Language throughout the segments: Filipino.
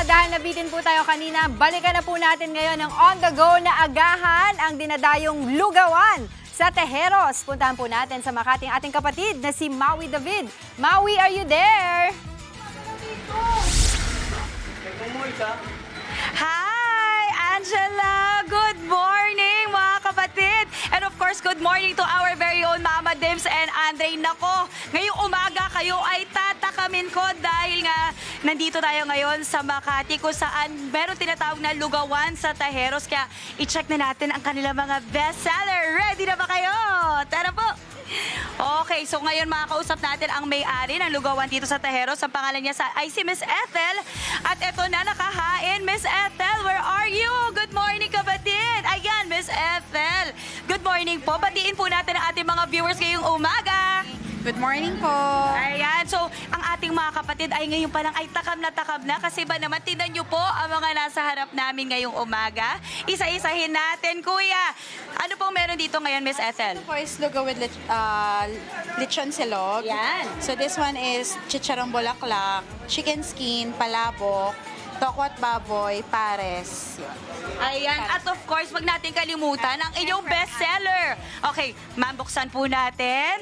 dahil nabitin po tayo kanina, balikan na po natin ngayon ang on-the-go na agahan, ang dinadayong lugawan sa Tejeros. Puntahan po natin sa Makati ang ating kapatid na si Maui David. Maui, are you there? Hi, Angela! Good morning, mga kapatid! And of course, good morning to our very own Mama Dims and Andre. Nako, ngayong umaga kayo ay tatakamin ko dahil nga nandito tayo ngayon sa Makati kung saan meron tinatawag na lugawan sa Tejeros. Kaya i-check na natin ang kanilang mga bestseller. Ready na ba kayo? Tara po! Okay, so ngayon makakausap natin ang may-ari ng lugawan dito sa Tejeros. Ang pangalan niya ay si Miss Ethel. At eto na nakahain. Miss Ethel, where are you? Good morning, kapatid. Ayan, Miss Ethel. Good morning po. Batiin po natin ang ating mga viewers ngayong umaga. Good morning po. Ayan, so ang ating mga kapatid ay ngayon pa lang ay takam na kasi ba naman tingnan niyo po ang mga nasa harap namin ngayong umaga. Isa-isahin natin, kuya. Ano pong meron dito ngayon, Miss Ethel? Ito po is lugaw with lechon silog. Yan. So this one is chicharong bulaklak, chicken skin, palabok, tokwat baboy, pares. Ayan, at of course, wag natin kalimutan ang inyong bestseller. Okay, ma'am, buksan po natin.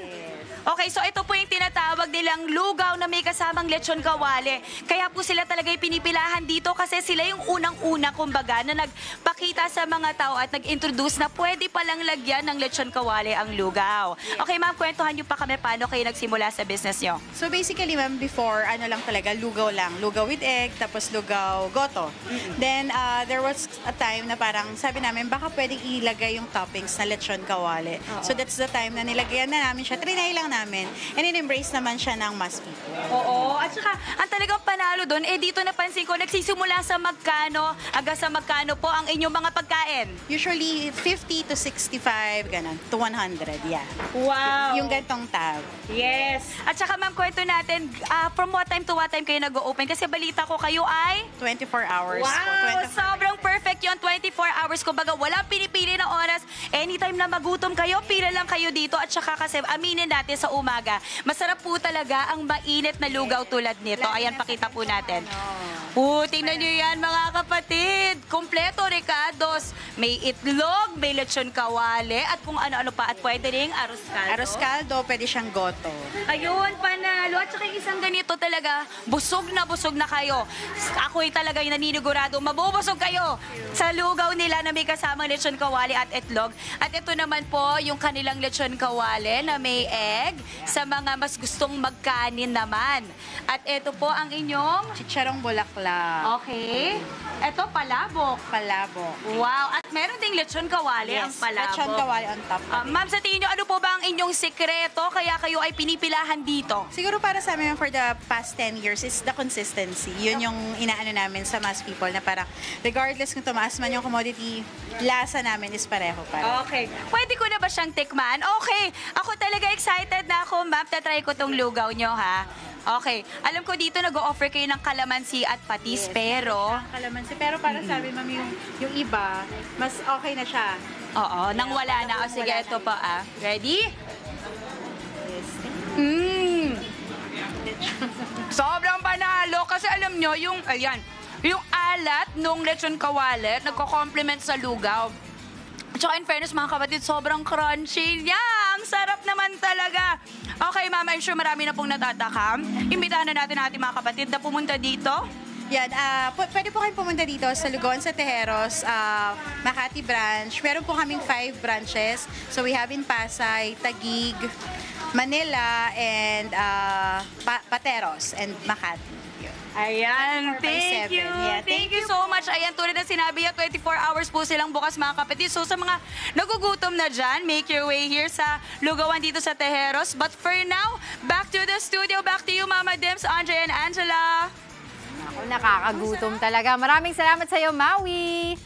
Okay, so ito po yung tinatawag nilang lugaw na may kasamang lechon kawali. Kaya po sila talaga yung pinipilahan dito kasi sila yung unang-una, kumbaga, na nagpakita sa mga tao at nag-introduce na pwede palang lagyan ng lechon kawali ang lugaw. Okay, ma'am, kwentuhan niyo pa kami paano kayo nagsimula sa business niyo. So basically, ma'am, before, ano lang talaga, lugaw lang. Lugaw with egg, tapos lugaw goto. Then, there was a time na parang sabi namin, baka pwedeng ilagay yung toppings na lechon kawali. So that's the time na nilagyan na namin siya. Trinay lang namin. And in-embrace naman siya ng mas people. Oo. At saka, ang talagang panalo doon, dito napansin ko, nagsisimula sa magkano, hanggang sa magkano po ang inyong mga pagkain? Usually, 50 to 65, ganun. To 100, yeah. Wow! Yung gantong tab. Yes. At saka, ma'am, kwento natin, from what time to what time kayo nag-open? Kasi balita ko kayo ay... 24 hours. Wow! Sobrang perfect yun. 24 hours. Kumbaga, walang pinipili na oras. Anytime na magutom kayo, pila lang kayo dito. At saka kasi, aminin natin sa umaga, masarap po talaga ang mainit na lugaw tulad nito. Ayan, pakita po natin. Tingnan nyo yan, mga kapatid. Kompleto, Ricardos. May itlog, may lechon kawali, at kung ano-ano pa. At pwede rin arroz caldo. Arroz caldo, pwede siyang goto. Ayun, panalo. At saka yung isang ganito talaga, busog na kayo. Ako'y talaga yung naninigurado, mabubusog kayo sa lugaw nila na may kasamang lechon kawali at itlog. At ito naman po, yung kanilang lechon kawali na may egg sa mga mas gustong magkanin naman. At ito po ang inyong... Chicharong bulaklak. Okay. Ito, palabok. Palabok. Wow. At meron ding lechon kawali ang palabok. Lechon kawali on top. Ma'am, sa tingin nyo, ano po ba ang inyong sikreto kaya kayo ay pinipilahan dito? Siguro para sa amin for the past 10 years is the consistency. Yun yung inaano namin sa mass people na parang regardless kung tumaas man yung commodity, lasa namin is pareho pa. Okay. Pwede ko na ba siyang tikman? Okay. Ako talaga excited na ako, ma'am. Tatry ko tong lugaw nyo, ha? Okay. Alam ko dito nag-o-offer kayo ng kalamansi at patis, pero... Kalamansi. Pero para sa amin, ma'am, yung iba, mas okay na siya. Oo, nang wala na. O sige, ito pa, Ready? Yes. Sobrang panalo kasi alam nyo, yung alat nung lechon kawali, nagko-complement sa lugaw. Tsaka in fairness, mga kapatid, sobrang crunchy niya. Ang sarap naman talaga. Okay, ma'am, I'm sure marami na pong natatakam. Imbitahan na natin ang ating mga kapatid na pumunta dito. Yan, pwede po kayong pumunta dito sa Lugawan sa Tejeros, Makati branch. Meron po kaming 5 branches. So we have in Pasay, Taguig, Manila, and Pateros, and Makati. Ayan, thank you. Yeah, thank you so much. Ayan, tulad na sinabi niya, 24 hours po silang bukas, mga kapatid. So sa mga nagugutom na dyan, make your way here sa lugawan dito sa Tejeros. But for now, back to the studio. Back to you, Mama Dims, Andre, and Angela. Ako, nakakagutom talaga. Maraming salamat sa iyo, Maui.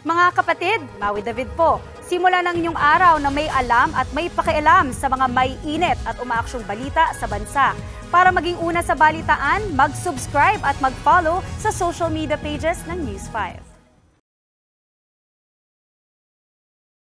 Mga kapatid, Maui David po. Simula ng inyong araw na may alam at may pakialam sa mga may init at umaaksyong balita sa bansa. Para maging una sa balitaan, mag-subscribe at mag-follow sa social media pages ng News 5.